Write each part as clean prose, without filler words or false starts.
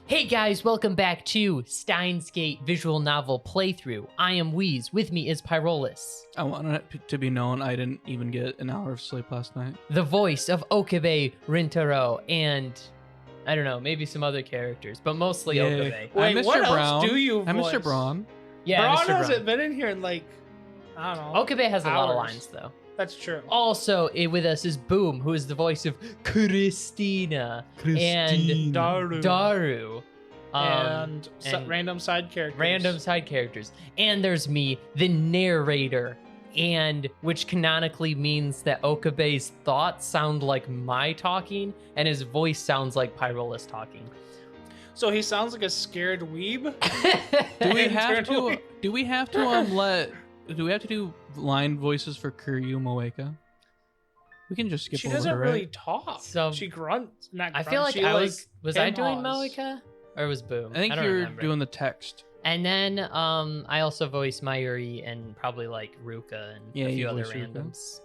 Hey guys, welcome back to Steins Gate visual novel playthrough. I am Wheeze. With me is Pyrolus, I want it to be known I didn't even get an hour of sleep last night. the voice of Okabe Rintaro, and I don't know, maybe some other characters, but mostly Okabe. I'm Wait, Mr. what Brown. else do you I'm voice? Mr. Braun. Yeah, Braun Mr. Braun. hasn't been in here in like, I don't know. Okabe has a lot of hours. lines though. That's true. Also with us is Boom, who is the voice of Christina. And Daru. And and random side characters. Random side characters. And there's me, the narrator, and which canonically means that Okabe's thoughts sound like my talking, and his voice sounds like Pyrolus talking. So he sounds like a scared weeb. Do we have Internally. to? Do we have to do line voices for Kiryu Moeka? We can just skip She over doesn't her, really right? talk. So- she grunts. Not I grunts. feel like she, was I doing hem-haws. Moeka? Or was Boom? I think don't you're remember. doing the text. And then I also voice Mayuri and probably like Ruka and Yeah, a you few other voice Ruka. randoms.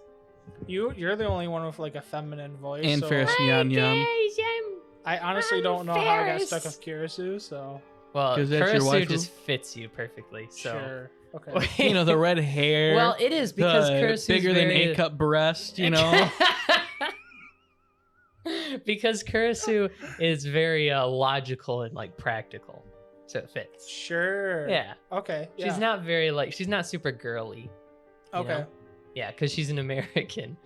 You're the only one with like a feminine voice. And so Ferris Nyan Nyan. I honestly I'm don't know how I got Ferris. stuck with Kirisu. So Well, 'Cause that's your Kurisu waifu? just fits you perfectly. So sure. Okay. You know, the red hair. well, it is because the Kurisu's bigger than very... 8-cup breast, you know? Because Kurisu is very logical and like practical, so it fits. Sure. Yeah, Okay. she's yeah. not very like she's not super girly. you Okay. know? Yeah, because she's an American,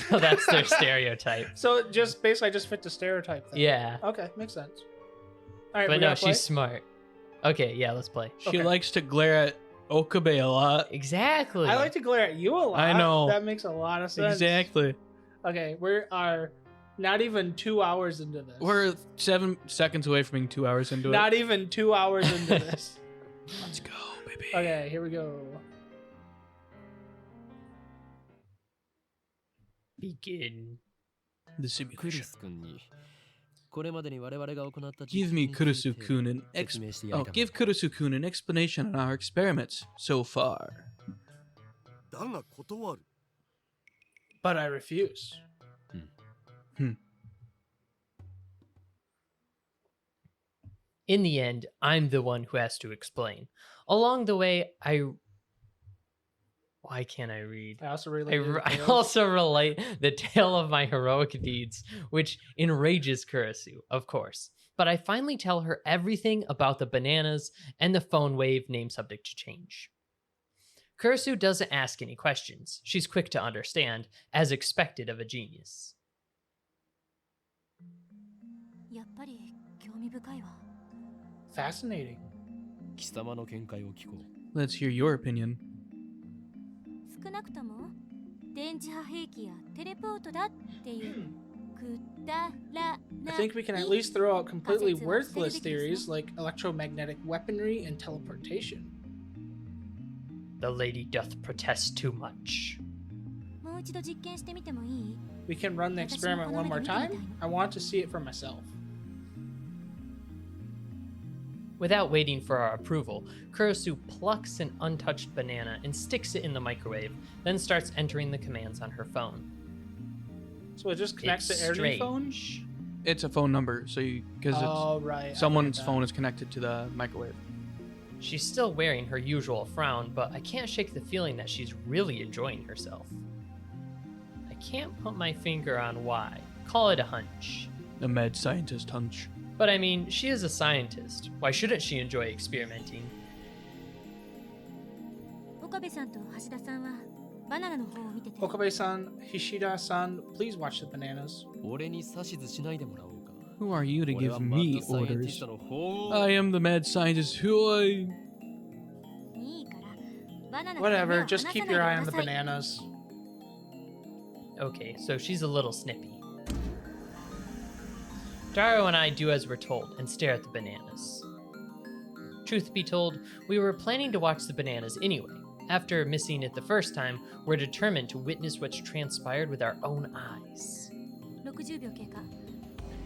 so that's their stereotype. So just basically, I just fit the stereotype. Then. Yeah, Okay, makes sense. All right, but we no, gotta play? she's smart. Okay, yeah, let's play. She Okay. likes to glare at Okabe a lot. Exactly. I like to glare at you a lot. I know. That makes a lot of sense. Exactly. Okay, we are not even 2 hours into this. We're 7 seconds away from being 2 hours into not it. even 2 hours into this. Let's go, baby. Okay, here we go. Begin. The ク simulation. リス君にこれまでに我々が行った Give me Kurusu-kun an 説明してやりたまえ give Kurusu-kun an explanation on our experiments so far. だが断る。 But I refuse. In the end, I'm the one who has to explain. Along the way, why can't I read? I also really I also relate the tale of my heroic deeds, which enrages Kurisu, of course. But I finally tell her everything about the bananas and the phone wave name subject to change. Kurisu doesn't ask any questions. She's quick to understand, as expected of a genius. やっぱり興味深いわ。 Fascinating. 貴様の見解を聞こう Let's hear your opinion. 少なくとも電磁波兵器やテレポートだっていうくだら I な think we can at least throw out completely worthless theories like electromagnetic weaponry and teleportation. The lady doth protest too much. もう一度実験してみてもいい？ We can run the experiment one more time. I want to see it for myself. Without waiting for our approval, Kurisu plucks an untouched banana and sticks it in the microwave, then starts entering the commands on her phone. So it just connects It's to every phone? strange. It's a phone number, so because Oh, right. I someone's get that. phone is connected to the microwave. She's still wearing her usual frown, but I can't shake the feeling that she's really enjoying herself. I can't put my finger on why. Call it a hunch. A mad scientist hunch. But I mean, she is a scientist. Why shouldn't she enjoy experimenting? 岡部さんと橋田さんはバナナの方を見てて。 Okabe-san, Hishida-san, please watch the bananas. 俺に指図しないでもらおうか Who are you to 俺 give はマッ me ドサイエンティ orders? ストの方 I am the mad scientist who I... いいからバナナから目 Whatever, を just 離 keep さないで your く eye だ on the さい。 bananas. Okay, so she's a little snippy. Daru and I do as we're told and stare at the bananas. Truth be told, we were planning to watch the bananas anyway. After missing it the first time, we're determined to witness what's transpired with our own eyes. 60秒経過。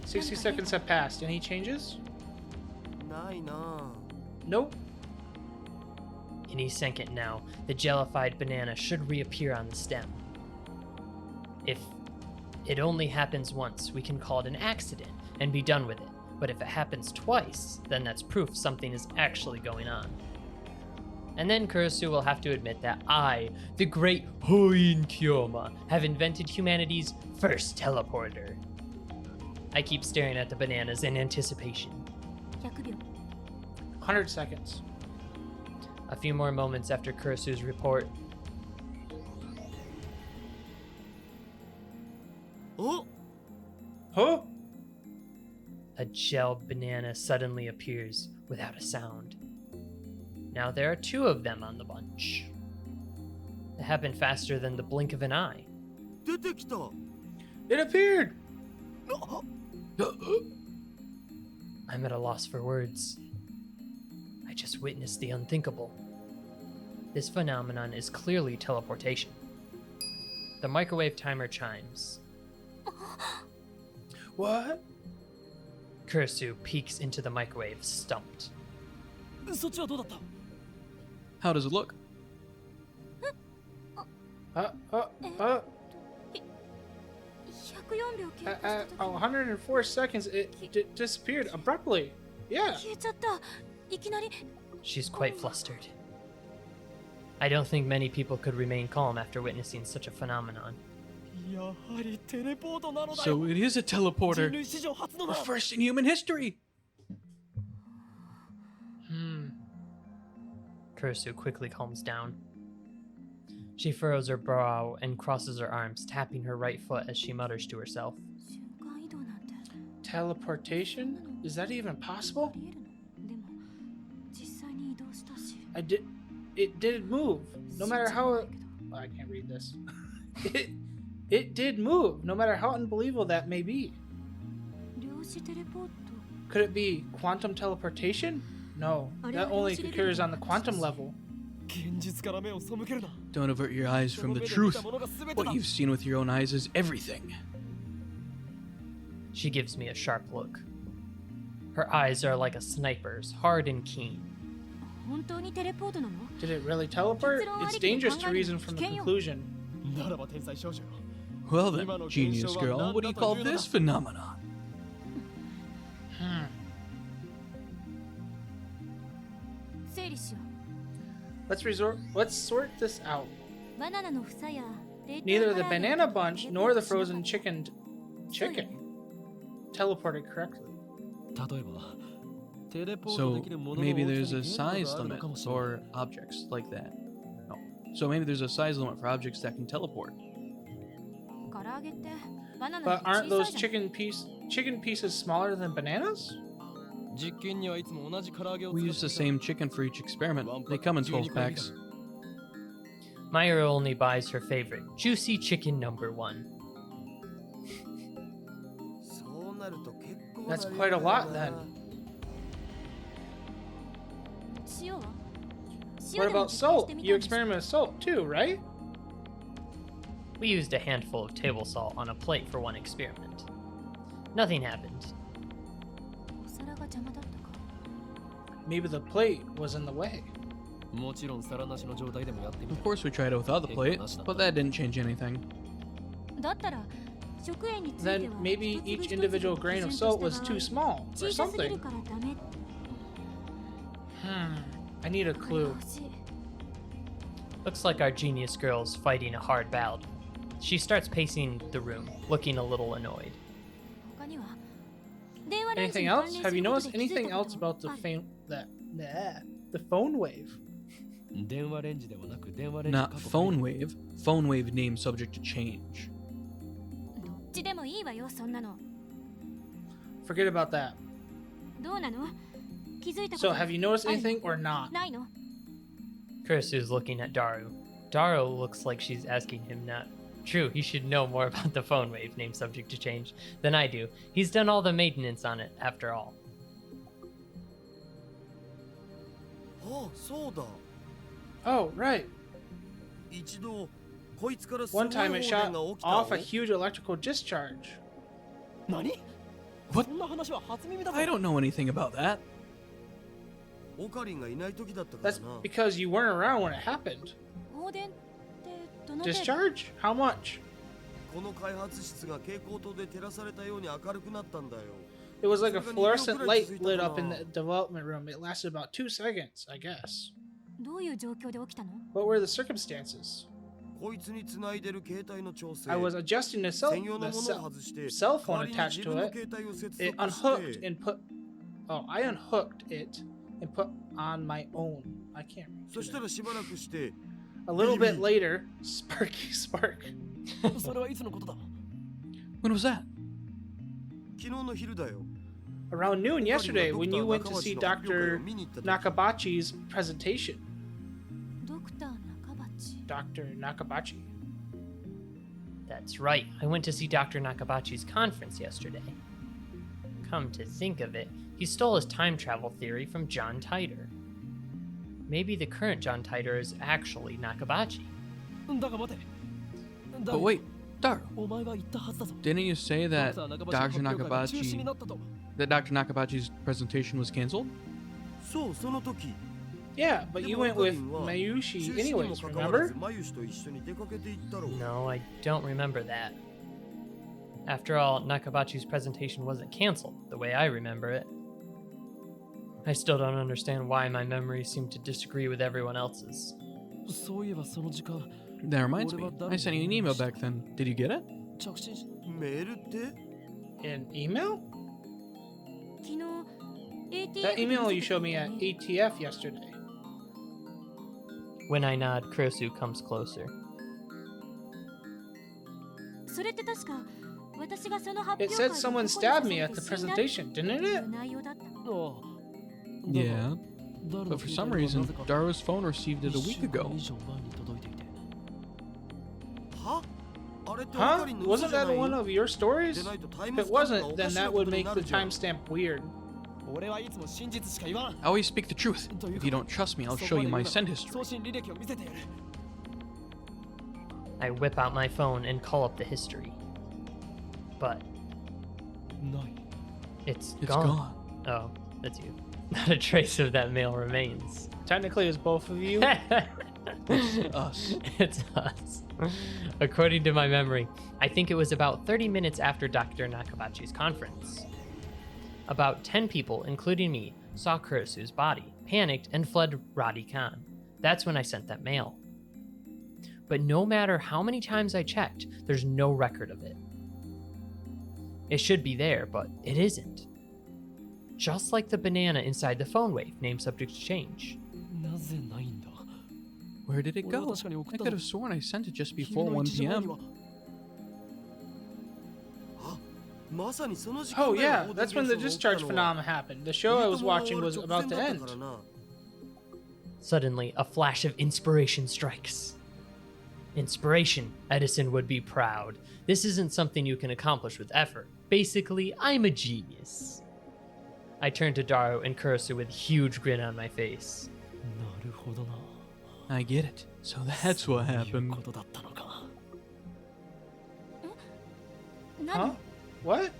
60 seconds have passed. Any changes? ないな。 Nope. Any second now, the jellified banana should reappear on the stem. If it only happens once, we can call it an accident and be done with it. But if it happens twice, then that's proof something is actually going on. And then Kurisu will have to admit that I, the great Hoin Kyoma, have invented humanity's first teleporter. I keep staring at the bananas in anticipation. 100秒 100 seconds. A few more moments after Kurisu's report, お Huh? a gel banana suddenly appears without a sound. Now there are 2 of them on the bunch. It happened faster than the blink of an eye. 出てきた It appeared! I'm at a loss for words. I just witnessed the unthinkable. This phenomenon is clearly teleportation. The microwave timer chimes. What? Kurisu peeks into the microwave, stumped. そっちはどうだった How does it look? Uh, 104秒経過した at 時 104 seconds, it disappeared abruptly. Yeah. 消えちゃったいきなり She's quite flustered. I don't think many people could remain calm after witnessing such a phenomenon. やはりテレポートなのだ So よ it is a 人 teleporter. 類史上初の The だ first in human history. Kurisu quickly calms down. She furrows her brow and crosses her arms, tapping her right foot as she mutters to herself. 瞬間移動なんて Teleportation? Is that even あ possible? りえるのでも実際に移動したし It did move. No matter how oh, I can't read this. it did move, no matter how unbelievable that may be. 量子テレポート Could it be quantum teleportation? No, that only occurs on the quantum level. 現実から目を背けるな Don't avert your eyes そ from の the 目で見 truth. たものが全て What だ you've seen with your own eyes is everything. She gives me a sharp look. Her eyes are like a sniper's, hard and keen. 本当にテレポートなの Did it really teleport? It's dangerous to reason from the conclusion. ならば天才少女 Well then, genius girl, what do you call this phenomenon? 整理しよ Let's sort this out. うバナナの房や冷凍 Neither the 唐揚げ banana bunch テレポ nor ー the トしなかった frozen chicken そうよね teleported correctly. 例えばテレポート So できるものの maybe 大き there's さ a に限度 size があるの limit かもしれない for objects like that. No. So maybe there's a size limit for objects that can teleport. 唐揚げってバナナ But より aren't 小 those さいじゃん chicken pieces smaller than bananas? 実験にはいつも同じ唐揚げを We 使 use って the いた same chicken for each experiment. They come in 12 packs. Myra only buys her favorite, juicy chicken number 1. そうなると結構な That's 量 quite a だ lot な then. 塩は What 塩でも about 実験し salt? てみ You たんでしょ experiment with salt too, right? We used a handful of table salt on a plate for one experiment. Nothing happened. お皿が邪魔だったか Maybe the plate was in the way. もちろん皿なしの状態でもやってみ Of た course we tried it without the plate, but that didn't change anything. だったら食塩については Then maybe 一 each 粒一粒 individual grain of 基準 salt と was した too 場合 small or 小さすぎる something. からダメ I need a これが clue. 欲しい Looks like our genius girl's fighting a hard battle. She starts pacing the room, looking a little annoyed. 他には電話レンジ Anything に関 else? 連 Have す you ること noticed で気づい anything たこ else とは about the ある the phone wave? 電話レンジではなく電話レンジ Not 過去 phone wave. Phone wave name subject to change. どっちでもいいわよそんなの Forget about that. どうなの気づいたこと So, have you noticed ある anything or not? ないの Kurisu's looking at Daru. Daru looks like she's asking him not. True, he should know more about the phone wave name subject to change than I do. He's done all the maintenance on it, after all. あ、そうだ Oh, right. 一度こいつからすごい One 放 time 電 it が shot 起きた off の a huge electrical discharge. 何 What? そんな話は初耳だぞ I don't know anything about that. オカリンがいない時だったから That's な because you weren't around when it happened. 放電ってどの程度 Discharge? How much? この開発室が蛍光灯で照らされたように明るくなったんだよ It was like a fluorescent light lit up in the development room. It lasted about 2 seconds, I guess. どういう状況で起きたの？ What were the circumstances? こいつに繋いでる携帯の調整 I was adjusting the 専用のものを外して cell phone 代わりに attached 自 to 分の it. 携帯を接 It 続し unhooked て and put. Oh, I unhooked it and put on my own. I can't read. そしたらしばらくして A little bit later, Sparky Spark. それはいつのことだ？ When was that? 昨日の昼だよ Around noon yesterday, when you went to see Dr. Nakabachi's presentation. ドクター中鉢。 Dr. Nakabachi. That's right. I went to see Dr. Nakabachi's conference yesterday. Come to think of it, he stole his time travel theory from John Titor. Maybe the current John Titor is actually Nakabachi. だが待て。 But wait, Daru, お前は言ったはずだぞ。 didn't you say that ドクター Dr. 中鉢の発表会が中止に Nakabachi なったと。 that Dr. Nakabachi's presentation was canceled? そうその時 Yeah, but で you も went オカリ with ンは Mayushi 中止にも anyways, かかわら remember? ずマユシと一緒に出かけていったろう No, I don't remember that. After all, Nakabachi's presentation wasn't canceled, the way I remember it. I still don't understand why my memories seem to disagree with everyone else's. そういえばその時間、 That reminds me, I sent you an email back then. Did you get it? 着信しメールって An email? 昨日 ATF That email you showed me 見 at せて ATF yesterday. When I nod, Kurosu comes closer. それって確か私がその発 It 表会 said で someone 男に stabbed me 刺 at さ the れて死んだ presentation, didn't とい it? う内容だった。ああ。 Yeah. But for some reason, Daru's phone received it a week ago. 以上前に届いていて。はあれってオ Huh? カリンの嘘 Wasn't じゃな that い one of your stories? でないとタイ If ム it スタンプが wasn't, お then かしな that こ would とに make な the るじゃん timestamp weird. 俺はいつも真実しか言わん。 I always speak the truth. If you don't trust me, I'll show you my send history. 送信履歴を見せてやる。 I whip out my phone and call up the history. But ない。 it's It's gone. gone. Oh, that's you. Not a trace of that mail remains. Technically, it's both of you. Us. It's us. According to my memory, I think it was about 30 minutes after Dr. Nakabachi's conference. About 10 people, including me, saw Kurosu's body, panicked, and fled Radikan. That's when I sent that mail. But no matter how many times I checked, there's no record of it. It should be there, but it isn't. Just like the banana inside the phone wave, name subject to change. なぜないんだ。 Where did it 俺は go? 確かに送 I った could ぞ have sworn I sent it just 君 before の 1 1時前に p.m. はまさにその時間 Oh だよ yeah, 報道 that's when the 現象が discharge 起きたのは phenomenon happened. The show I was 頼朝が watching 終わ was る直 about 前 to だった end. からな Suddenly, a flash of inspiration strikes. Inspiration, Edison would be proud. This isn't something you can accomplish with effort. Basically, I'm a genius. I turned to Daru and Kurosu with a huge grin on my face. なるほどな。 I get it. So that's what そういう happened. ことだったのか。Huh? 何？ What?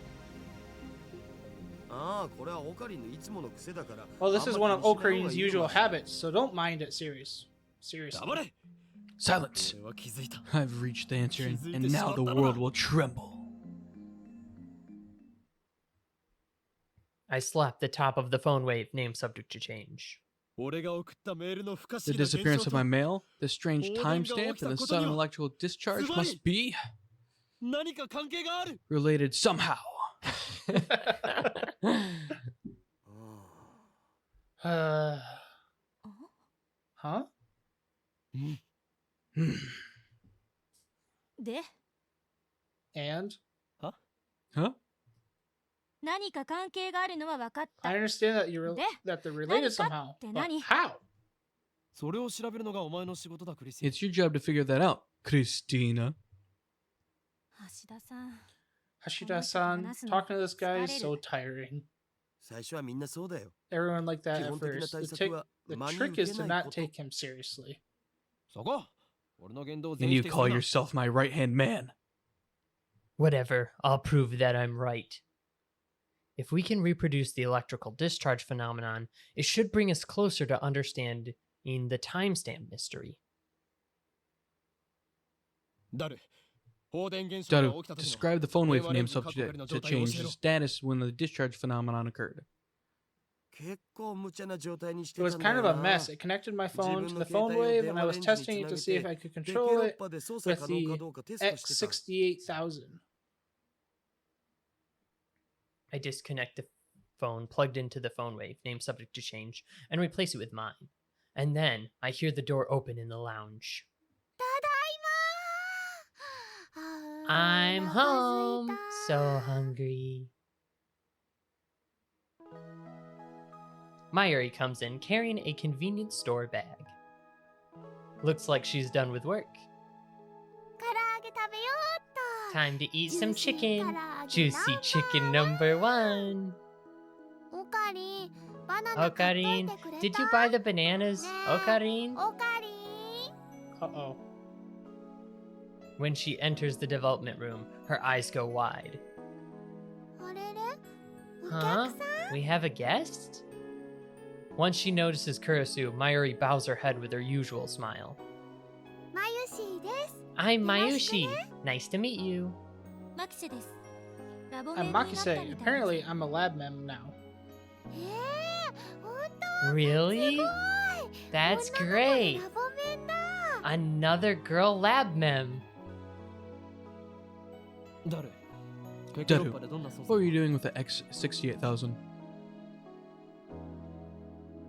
ああこれはオカリンのいつもの癖だから Well, this あ is んま one り of 気にしない方が Okarin's いいか usual もしれない habits, so don't mind it seriously. 黙れ。 Silence. 俺は気づいた。 I've reached the answer, and now the world will tremble. I slapped the top of the phone wave, name subject to change. 俺が送ったメールの不可 The 思議な現 disappearance 象 of と my mail, the strange timestamp, and the sudden electrical discharge must be 何か関係がある。 related somehow. あ Huh? で、 And? Huh? 何か関係があるのは分かった。 I understand that that they're related 何か somehow. って But 何？ how? それを調べるのがお前の仕事だ、クリス。 It's your job to figure that out, Christina. 橋田さん。 Hashida-san, talking to this guy is so tiring. 最初はみんなそうだよ Everyone like that 基 at 本的な first. 対 The, 策は the 真に trick 受け is to ない not こと take him seriously. そこ俺の言動を And 全 you 否定 call するな yourself my right hand man. Whatever, I'll prove that I'm right. If we can reproduce the electrical discharge phenomenon, it should bring us closer to understanding the timestamp mystery. 誰 Daru, describe the phone wave name subject to change the status when the discharge phenomenon occurred. 結構無茶な状態にして It た was んだ kind よ of a な mess. It connected my phone to 自分 the の phone 携帯を wave, 電 and 話 I レ was ンジに testing つ it な to げ see if て I could デケ control ロッ it パで操作 with 可能か the どうかテストしてた X68000. I disconnect the phone plugged into the phone wave, name subject to change, and replace it with mine. And then I hear the door open in the lounge. ただいまー。I'm お腹 home, すいた so hungry. Mayuri comes in carrying a convenience store bag. Looks like she's done with work. 唐揚げ食べようっと。 Time to eat some Juicy chicken. 唐揚げ Juicy chicken number one. おかりん、バナナ買っとい Okarin, てくれた did you buy the bananas? ねえ Okarin? おかりん。 Uh-oh. When she enters the development room, her eyes go wide. あれれお Huh? 客さん We have a guest? Once she notices Kurisu, Mayuri bows her head with her usual smile. まゆしです。 I'm よろしくね。 Mayushi. Nice to meet you. マキセです。ラボメン I'm になったみ Makise. たいです。 Apparently, I'm a lab mem now. ほんと Really? すごい That's こんなのまで great. ラボメンだ。 Another girl lab mem. 誰 Daru, what were you doing with the X68000?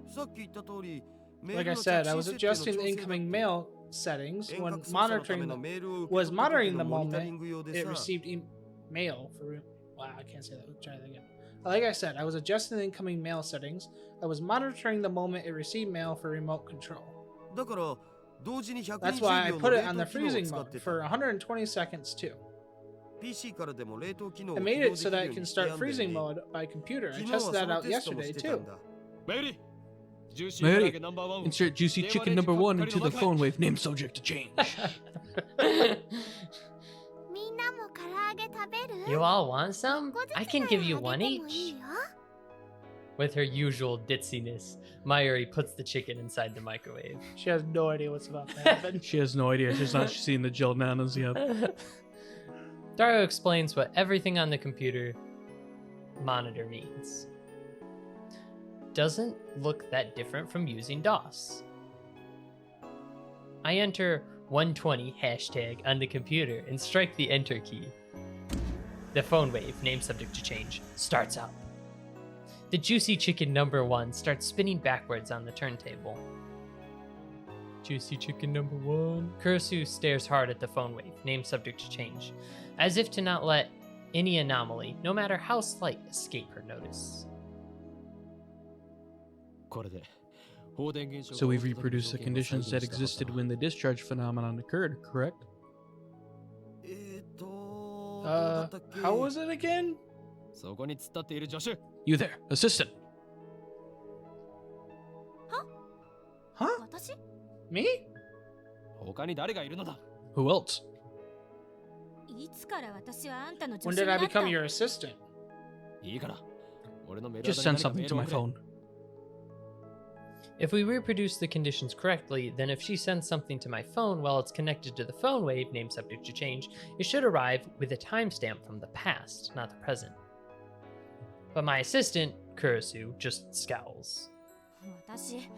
さっき言った通り Like I said, I was adjusting the incoming mail settings when monitoring was monitoring the moment it received mail for. Wow, I can't say that. Let's try that again. Like I said, I was adjusting the incoming mail settings. I was monitoring the moment it received mail for remote control. だから同時に120 That's why I 秒 put の it 冷 on 凍 the 機能を freezing 使っ mode てた for 120 seconds too. PC からでも冷凍機能を I 起 made 動 it でき so る that よ it うに can して start やんだよ freezing ね mode by computer. I 昨日は tested そ that の out テストも yesterday してた too. んだ Mayuri Mayuri, insert juicy chicken number one into the phone wave name subject to change. みんなも唐揚げ食べる You all want some? こずつ I な can ら give you あげ one てもい each. いよ With her usual ditziness, Mayuri puts the chicken inside the microwave. She has no idea what's about to happen. She has no idea. She's not seen the gel nanas yet. Daru explains what everything on the computer monitor means. Doesn't look that different from using DOS. I enter 120 hashtag on the computer and strike the enter key. The phone wave, name subject to change, starts up. The juicy chicken number one starts spinning backwards on the turntable. Juicy chicken number one. Kurisu stares hard at the phone wave, name subject to change, as if to not let any anomaly, no matter how slight, escape her notice. これで So we've reproduced the conditions that existed when the discharge phenomenon occurred, correct? どうだったっけ How was it again? そこに突っ立っている助手 You there, assistant. Huh? 私 Me? 他に誰がいるのだ Who else? いつから私はあんたの助 When 手 did に I なった become your assistant? いいから俺のメール Just send something to my phone. If we reproduce the conditions correctly, then if she sends something to my phone while it's connected to the phone wave, name subject to change, it should arrive with a timestamp from the past, not the present. But my assistant, Kurisu, just scowls. 私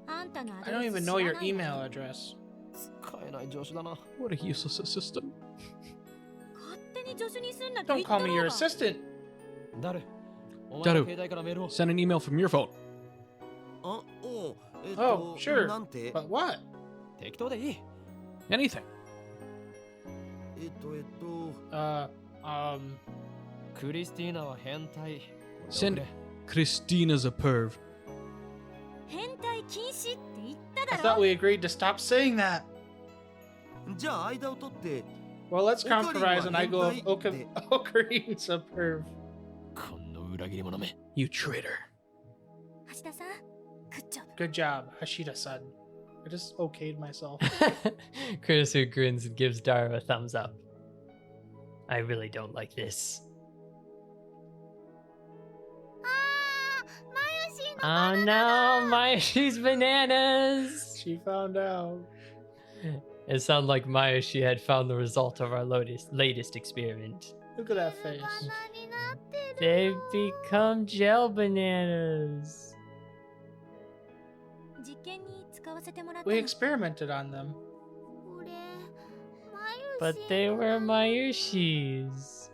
あんたのア I ド don't レス even 知 know ら your ないわ email address. 使えない助手だな What a useless assistant. 勝手に助手にすんなって Don't 言った call me ろ your うが assistant. 誰お前 Daru の携帯からメールを Send an email from your phone. あおう Oh, sure. なんて But what? 適当でいい Anything. Um, クリスティーナは変態 Send Christina's a perv. 変態禁止って言った I だ thought ろ we agreed to stop saying that. じゃあ間を取って Well, let's Ocarina compromise and I go of hentai Ocarina's a perv. こんな裏切り者め You traitor. 橋田さんグッジョブ Good job, Hashida-san. I just okayed myself. Kurisu grins and gives Daru a thumbs up. I really don't like this. あーマユシー Oh の no, Mayushi's bananas! She found out. It sounded like Mayoshi had found the result of our latest experiment. Look at that face. バナになってる They've become gel bananas. 実験に使わせてもらった We の experimented on them. これ But they were Mayoshi's.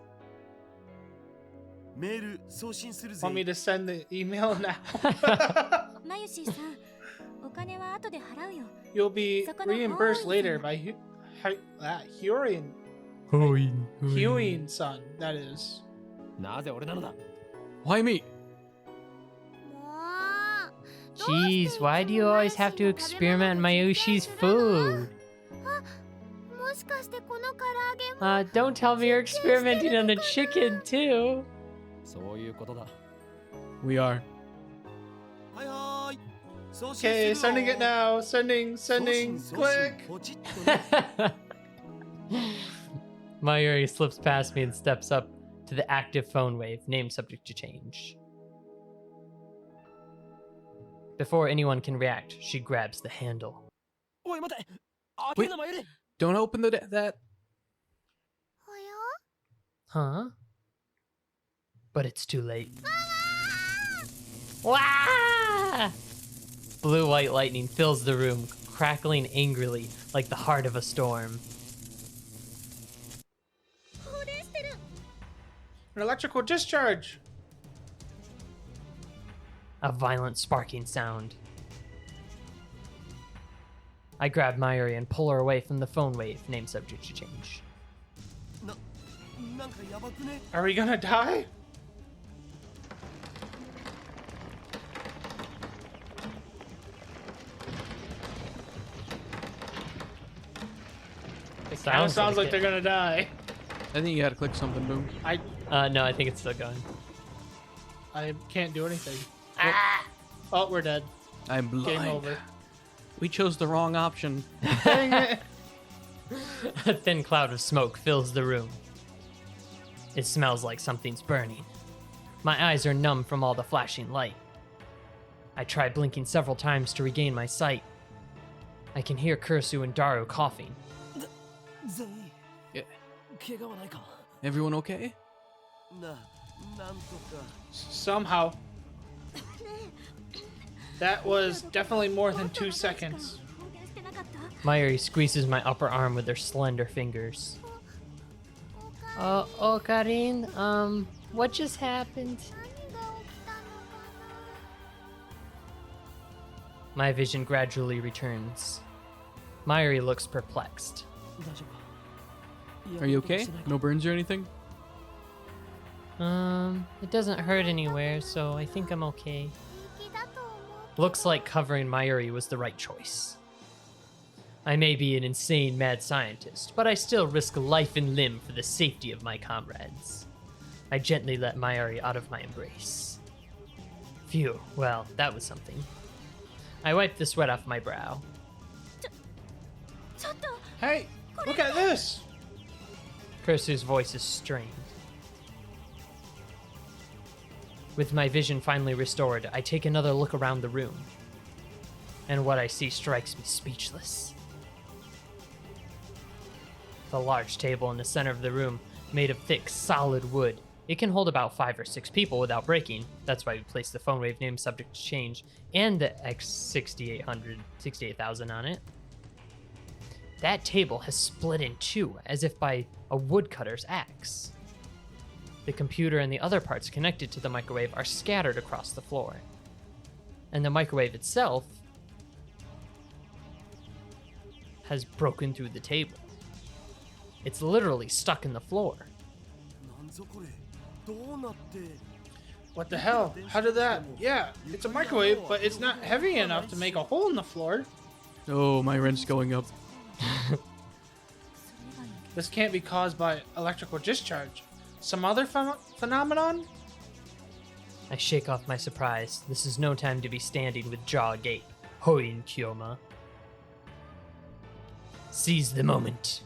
メール送信するぜ Want me to send the email now? マユシーさんお金は後で払うよ You'll be reimbursed later by Hyorian. Hyorian-san, that is. なぜ俺なのだ Why me? もう Jeez, why do you always have to experiment on Mayoshi's food? もしかしてこの唐揚げも Don't tell me you're experimenting on the chicken too. そういうことだ We are. はいはーい送信する Okay, よ sending it now. Sending, 送 sending, 信送信 click. ポチッとね Mayuri slips past me and steps up to the active phone wave, name subject to change. Before anyone can react, she grabs the handle. おい待て開けるなマユリ Don't open that. おや Huh? But it's too late. Wah! Blue white lightning fills the room, crackling angrily like the heart of a storm. 放電してる An electrical discharge. A violent sparking sound. I grab Mayuri and pull her away from the phone wave, name subject to change. なんかやばくね Are we gonna die? It kind of sounds like it. they're gonna die. I think you gotta click something, Boom. No, I think it's still going. I can't do anything. Ah! Oh, we're dead. I'm blind. Game over. We chose the wrong option. Dang it. A thin cloud of smoke fills the room. It smells like something's burning. My eyes are numb from all the flashing light. I try blinking several times to regain my sight. I can hear Kursu and Daru coughing. 全員 Yeah. 怪我はないか Everyone okay? なんとか Somehow. That was definitely more than 2 seconds. 放電してなかった Mayuri squeezes my upper arm with her slender fingers. Karin, what just happened? 何が起きたのか My vision gradually returns. Mayuri looks perplexed. 大丈夫 Are you okay? No burns or anything? It doesn't hurt anywhere, so I think I'm okay. な平気だと思う Looks like covering Mayuri was the right choice. I may be an insane mad scientist, but I still risk life and limb for the safety of my comrades. I gently let Mayuri out of my embrace. Phew, well, that was something. I wipe the sweat off my brow. ちょっと Hey, look at this. Kursu's voice is strained. With my vision finally restored, I take another look around the room. And what I see strikes me speechless. The large table in the center of the room, made of thick, solid wood. It can hold about 5 or 6 people without breaking. That's why we placed the phone wave name subject to change and the X68,000 on it. That table has split in two, as if by a woodcutter's axe. The computer and the other parts connected to the microwave are scattered across the floor. And the microwave itself has broken through the table. It's literally stuck in the floor. なんぞこれどうなって What the hell? How did that? Yeah, it's a microwave, but it's not heavy enough to make a hole in the floor. Oh, my rent's going up. This can't be caused by electrical discharge. Some other phenomenon? I shake off my surprise. This is no time to be standing with jaw agape. Hoin Kyoma. Seize the moment.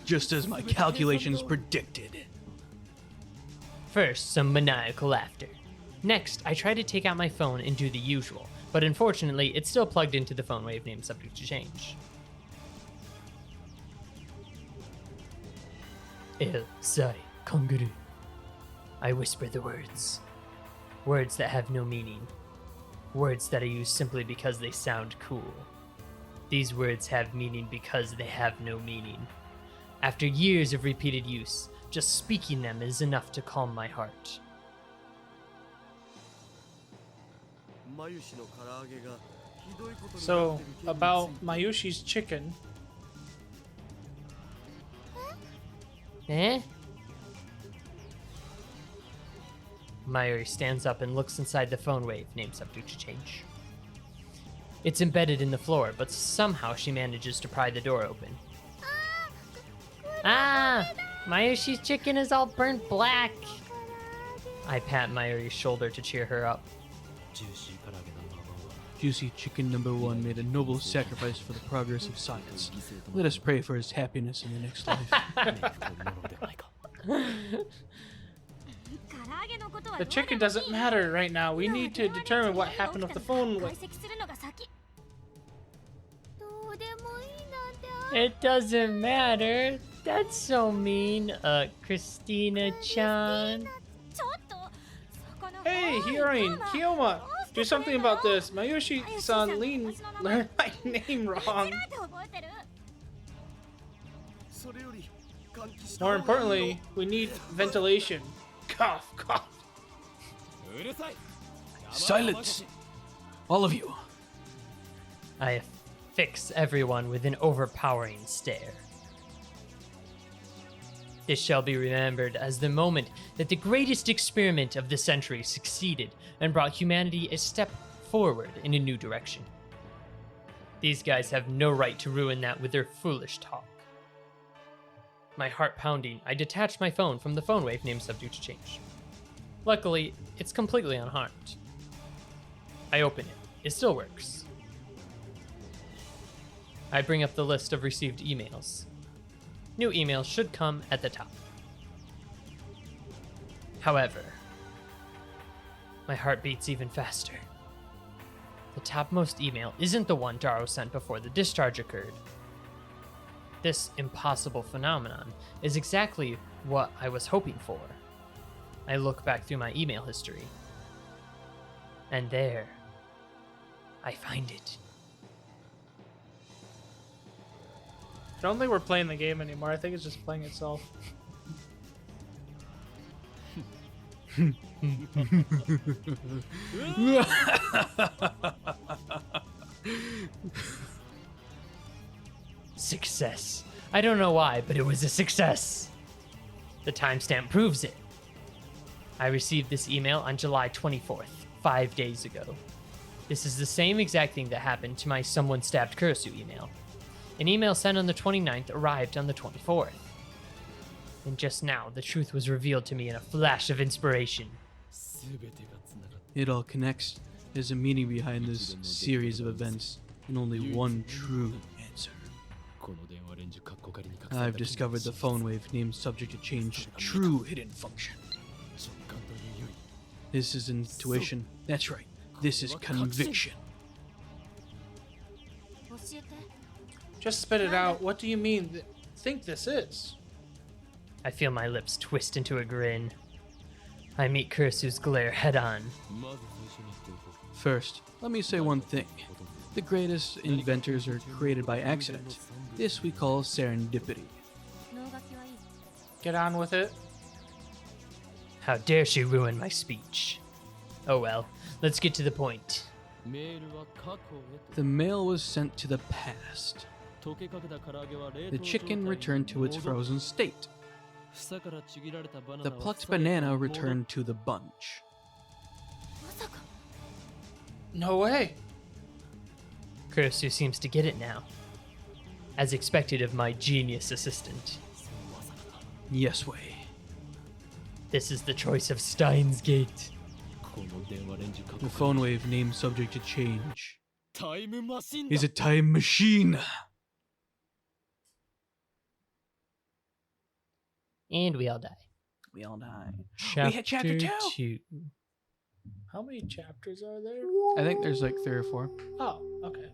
Just as my calculations predicted. First, some maniacal laughter. Next, I try to take out my phone and do the usual, but unfortunately, it's still plugged into the phone wave named subject to change. El Sai Konguru. I whisper the words. Words that have no meaning. Words that I use simply because they sound cool. These words have meaning because they have no meaning. After years of repeated use, just speaking them is enough to calm my heart. So, about Mayushi's chicken. Eh? Mayuri stands up and looks inside the phone wave named subject to change. It's embedded in the floor, but somehow she manages to pry the door open. Ah! Mayushi's chicken is all burnt black. I pat Mayuri's shoulder to cheer her up. Juicy chicken number 1 made a noble sacrifice for the progress of science. Let us pray for his happiness in the next life. The chicken doesn't matter right now. We need to determine what happened with the phone. It doesn't matter. That's so mean, Christina-chan. Hey, Heroine, Kiyoma, do something about this. Mayushi-san learned my name wrong. More importantly, we need ventilation. Cough, cough. Silence! All of you. I fix everyone with an overpowering stare. This shall be remembered as the moment that the greatest experiment of the century succeeded and brought humanity a step forward in a new direction. These guys have no right to ruin that with their foolish talk. My heart pounding, I detach my phone from the phone wave named subject to change. Luckily, it's completely unharmed. I open it. It still works. I bring up the list of received emails. New emails should come at the top. However, my heart beats even faster. The topmost email isn't the one Daro sent before the discharge occurred. This impossible phenomenon is exactly what I was hoping for. I look back through my email history, and there, I find it. I don't think we're playing the game anymore. I think it's just playing itself. Success. I don't know why, but it was a success. The timestamp proves it. I received this email on July 24th, 5 days ago. This is the same exact thing that happened to my Someone Stabbed Kurisu email. An email sent on the 29th arrived on the 24th. And just now, the truth was revealed to me in a flash of inspiration. It all connects. There's a meaning behind this series of events, and only one true answer. I've discovered the phone wave named subject to change true hidden function. This is intuition. That's right. This is conviction. Just spit it out. What do you mean? Think this is? I feel my lips twist into a grin. I meet Kurisu's glare head on. First, let me say one thing. The greatest inventors are created by accident. This we call serendipity. Get on with it. How dare she ruin my speech? Oh well, let's get to the point. The mail was sent to the past. The chicken returned to its frozen state. The plucked banana returned to the bunch. No way. Kurisu seems to get it now. As expected of my genius assistant. Yes way. This is the choice of Steins Gate. The phone wave named subject to change is a time machine. And we all die. we all die. Chapter, had chapter 2. How many chapters are there? I think there's like 3 or 4. Oh, okay.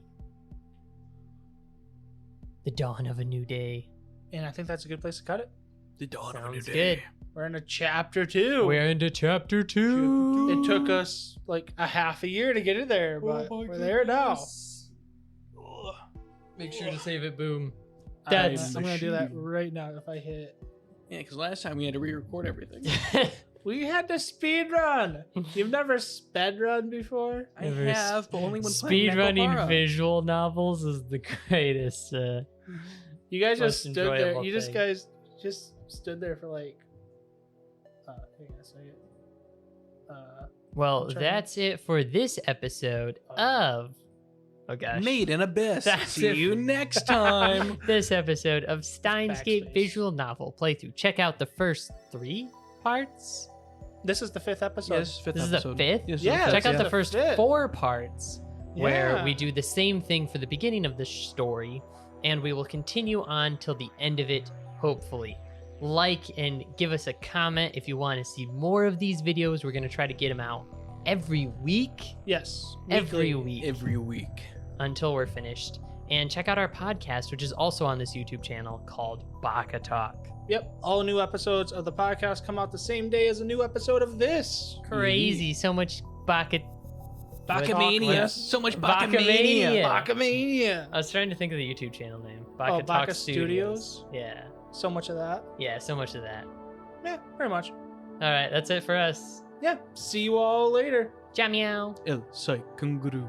The dawn of a new day. And I think that's a good place to cut it. The dawn of a new Sounds day. good. We're in a chapter 2. We're into chapter 2. It took us like a half a year to get it there, but we're there now. Make sure to save it, Boom. I'm That's gonna do that right now if I hit. Yeah, because last time we had to re-record everything. We had to speed run. You've never sped run before? I have, but only when playing speed running Nekobara. visual novels is the greatest. You guys just Most stood there. enjoyable You thing. guys just stood there for like. Hang on a second. Well, I'm trying- that's it for this episode of. Oh gosh. Made in Abyss. That's See it. you next time. This episode of Steins Gate Backspace. visual novel playthrough. Check out the first 3 parts. This is the 5th episode. Yes, fifth This is episode. the 5th? Yes, Yeah, the Check fifth, out yeah. the first Fifth. 4 parts where Yeah. we do the same thing for the beginning of the story, and we will continue on till the end of it, hopefully. Like and give us a comment if you want to see more of these videos. We're going to try to get them out every week. Yes. Every weekly. week Every week. until we're finished. And check out our podcast, which is also on this YouTube channel called Baka-Talk. Yep. All new episodes of the podcast come out the same day as a new episode of this. Crazy. So much Baka. Baka-mania. What? So much Baka-mania. Baka-mania. Baka-mania. I was trying to think of the YouTube channel name. Oh, Baka-Talk Baka Studios. Studios? Yeah. So much of that. Yeah, so much of that. Yeah, pretty much. All right, that's it for us. Yeah. See you all later. Ciao, meow. El Sai Kanguru.